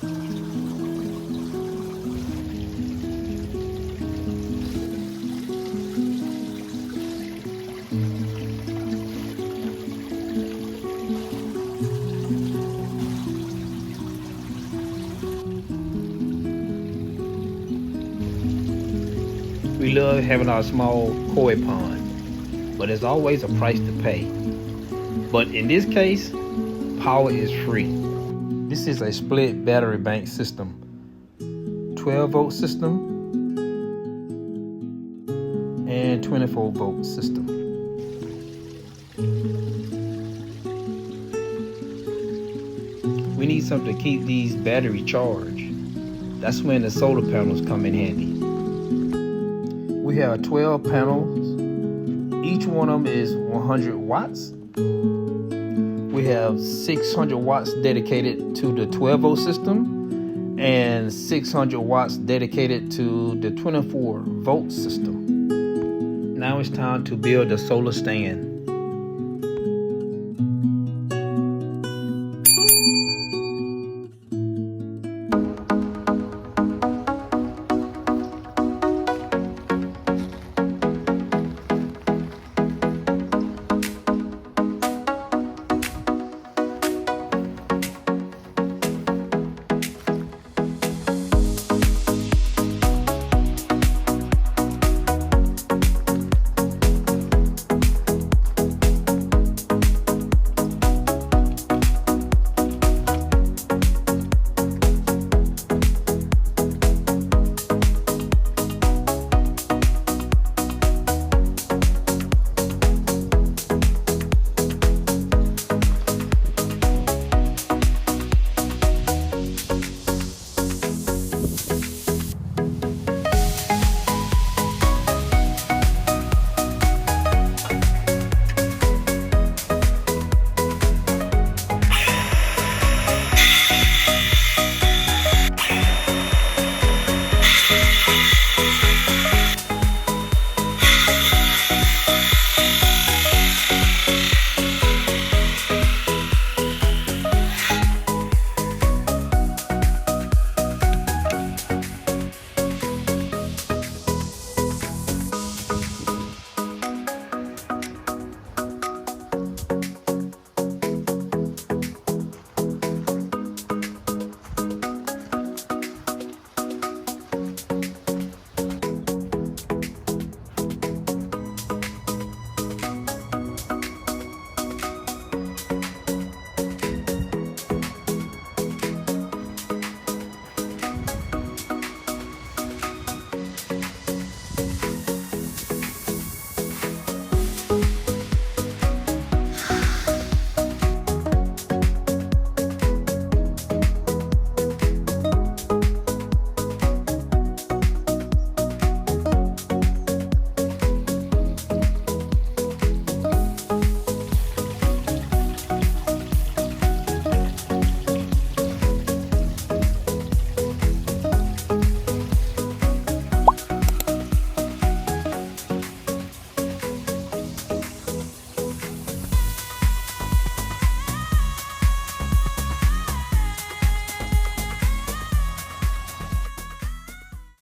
We love having our small koi pond, but there's always a price to pay. But in this case, power is free. This is a split battery bank system, 12-volt system and 24-volt system. We need something to keep these batteries charged. That's when the solar panels come in handy. We have 12 panels. Each one of them is 100 watts. We have 600 watts dedicated to the 12-volt system and 600 watts dedicated to the 24-volt system. Now it's time to build the solar stand.